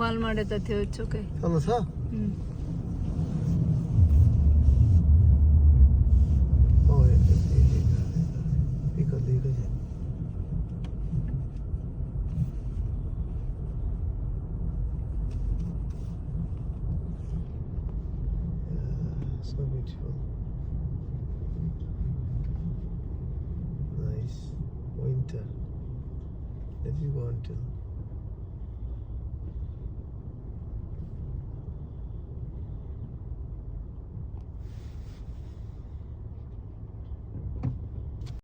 call ಮಾಡೈತತಿ ಹುಚ್ಚುಕೈ خلص ها اوه يقول لي كذا so beautiful nice winter let you go until